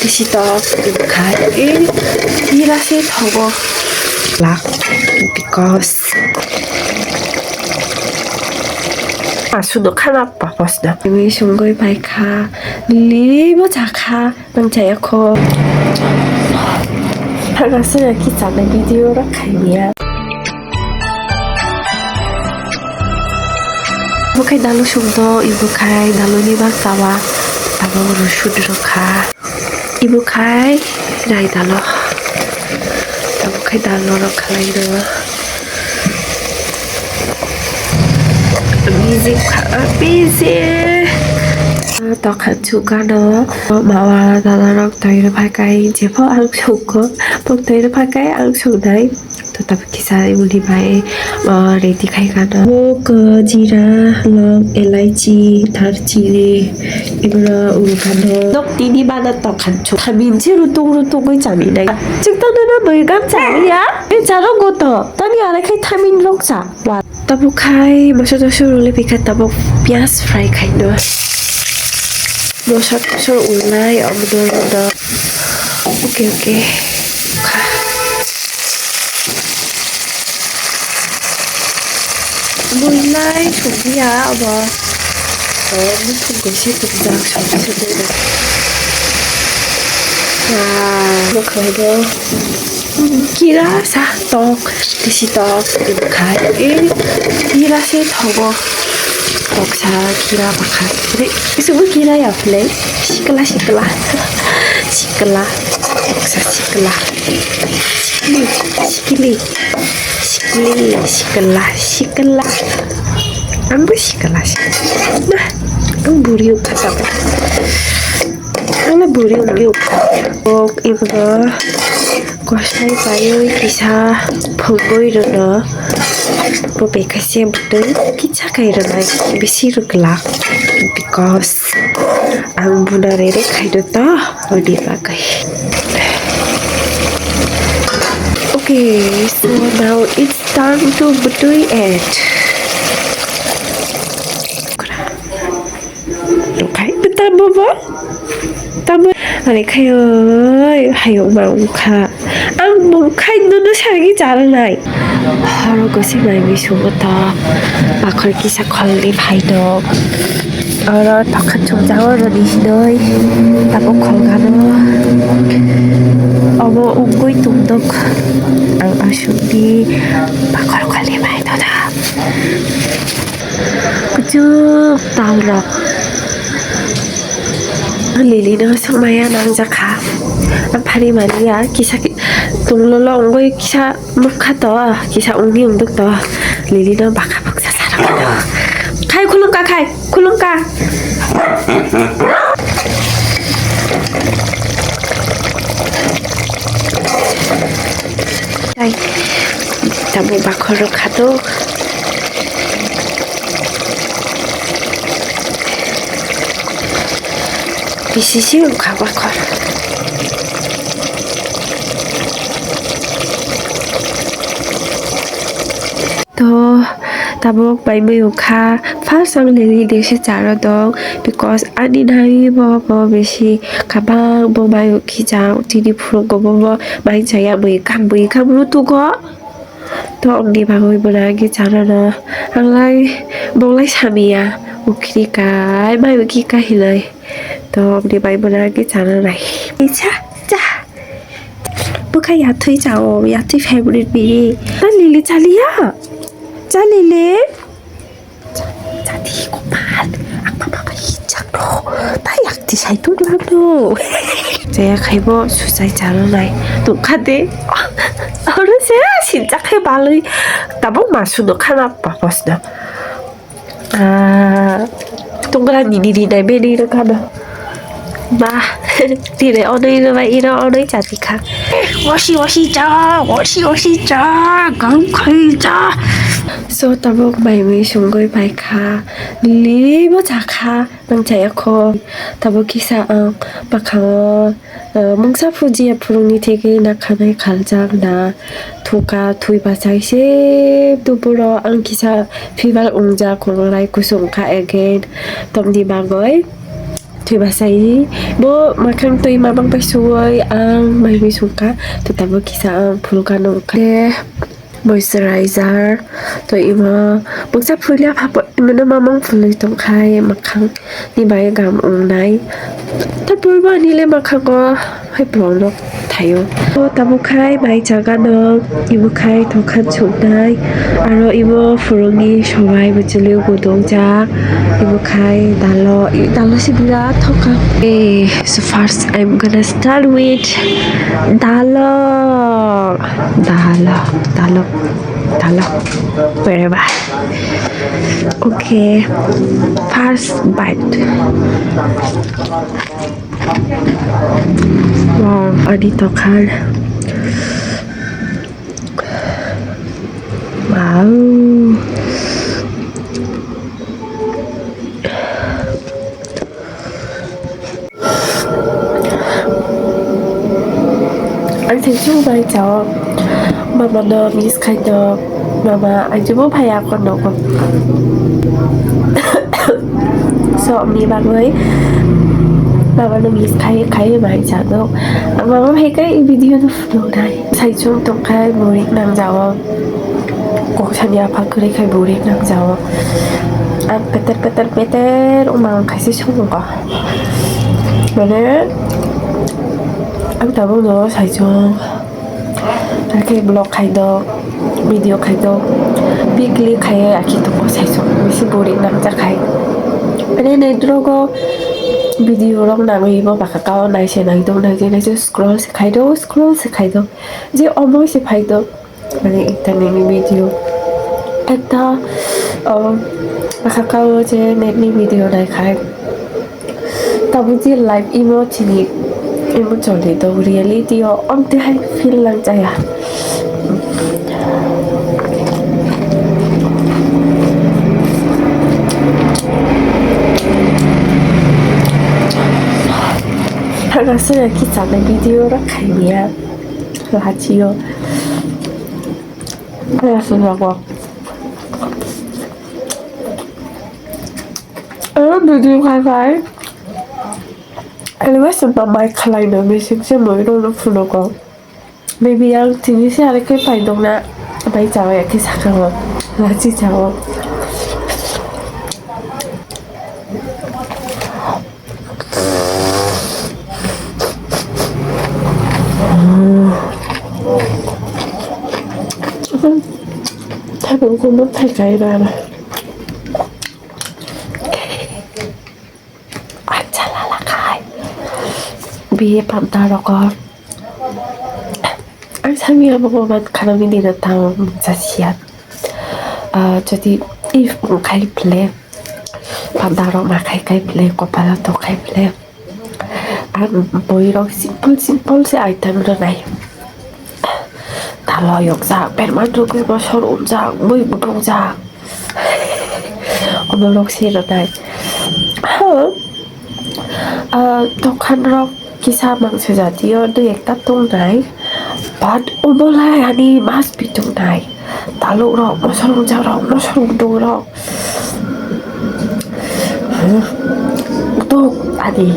Deshi dog in Irase Togo black because 수도 하나 봐봤어. 왜 중고에 발카 리버 자카 방자야코 파가스야 기자네 비디오라 카이미야. Bukai dalu sumto ibu kai dalu ni bang tawa tawa rushu droka ibu kai dai dalu tawa kai dalu roka lai do busy Tokhan juga no mawa dalarok toiru pakai jepo langsung ko pok toiru pakai langsung dai tetap kisah ibu di bae ready kai kana wo ke jira long elaichi darchini ibu ra urukano nok tini bana tokhan chu tamin jiru tong goi jami nai 직도는 물감 자리야 자런 것도 tani ala kai tamin lok ja wa tabu kai maksudnya suruh lebih ke tabu bias fry kai no Dosa kusur ulai abdul da. Oke. Mulai sudah apa? Mungkin gosip tentang sesuatu. Nah, kalau kira sah tok di situ dibukain, kira sih togo. Boksa kira bakal. Disebut kira ya, play. Sikela. Boksa sikela. Sikela. Ambu sikela. Nah, buriu kata. Ala buriu. Bok ibu kosai payo kisah pogoi dono. Bobe kasih betul kita kaya ramai besi rugla because ang bunda rere kaya to odi pakai. Okay, so now it's time to betul it. Okay, betul bobo. Tamu, hari kaya, hayo mangka. Ang mangka itu sagi jalan naik. Haro gosi mai misubuta bakal kisah kali paidok ora takkan jauh dari sini tapi kalau omo ungkui tunduk ang asundi bakal kali paidok kujuk taulok lili na samaya nang jaka ang pari mania kisah 동로로 온 거에 기사 먹하다 기사 옹이 옹덕다 리리는 바카박사 사람이다 가이 굴렁가 아이 나무 바커로 가도 비시시운 가바커 to tabok bai mai ukha first sang lili deshe charo dong because ani nai bo beshi kabang bo mai ukhi ja tini phuro go bo mai chaya mai kam ru tu go to ongni bagoi bonagi charo na anglai bonglai samia ukhi kai mai ukhi ka hilai to ongni bai bonagi charo nai cha buka ya thui chao ya thui favorite bi ta lili chaliya Jalile, jadi kuman, aku mau hijau loh, tayak di saya tuh lalu. Saya kayak susah jalan naik, tuh kade, orang saya sinjak kayak balik, tapi masuk tuh kan apa bosnya? Tunggulah ini naik beli itu kan? Bah, tidak orang jadi kan? 我是家，赶快家。So tabok bai mi sunggoy bai ka libo jaka nang jayako tabok kisa ang bakang mungsa fuji apurungni tege nakanai kaljang na tuka tui basai se tupuro ang kisa fival ungja kurulai kusung ka again tom di bagoy Thủy bà say bố mà khăn tùy mà băng bay xuôi mày bị xuống cá tụi ta vừa kisa pulgano kle moisturizer tụi mà bức sắp phơi liap hấp mình nó mang phơi trong khai mà khăn đi bay gam ung này ta bữa ba đi lên mà khăn có hay bỏ nó thay ta bữa khai bay 자가 너 이부 khai 더 칸 좋나이 아로 이부 프롱이 쇼바이 부질리우 구독자 이부 khai 달러 시비라 더카 so first I'm gonna start with 달러 wherever okay first bite wow adi tokan wow anh thấy chung bài cháu mà nó miss kind of mà anh chưa phải à còn đâu còn sợ mi bạn với mà nó miss cái bài cháu đâu mà nó hay cái video nó phụ này thấy chung tổng cái bố đi nàng cháu cuộc tranh nhà phát cứ đi khai bố đi nàng cháu anh peter mà khai sẽ chung có mà đấy anh ta bảo nó thấy chung 이렇게 블ог 카이더 비디오 카이더 빅리 카이 아키토 거 사이소 미시보리 남자 카이 아니 네 들어고 비디오랑 나무 이거 바카카오 나이시 나이도 나이제 스크롤 카이도 이제 어머시 파이도 아니 일단은 비디오 했다 바카카오 제 넷니 비디오 나이 카이 따부지 라이브 이모티니 이모저리도 리얼리티요 엄청 할 필랑자야 하나씩 기사의 비디오를 가이미야 라지요 그래서라고 비디오 가이가이 알리바스 마마이 칼라이너 미식세 뭐이로는 풀어고 maybe yang chính xác là cái bài đồng nè bây giờ ấy cái sắc rồi là gì cháu thay bụng cũng mất thay cái ra này anh chả là khai bia bám ta đó con 상미가 먹어만 가능이 되는 자시야 저기 if khai play bám ta đó mà khai play có phải là tôi khai play 보이러 simple item rồi này 달러 역사 100만 drugs 서로 음장 뭐 무동장 오늘 rồi này 독한 록 기사 망쳐자디어 뇌액 따통 này bắt 오늘날 아니 마스피통 này 달러 록 뭐 서로 자랑 뭐 서로 동록 또 아니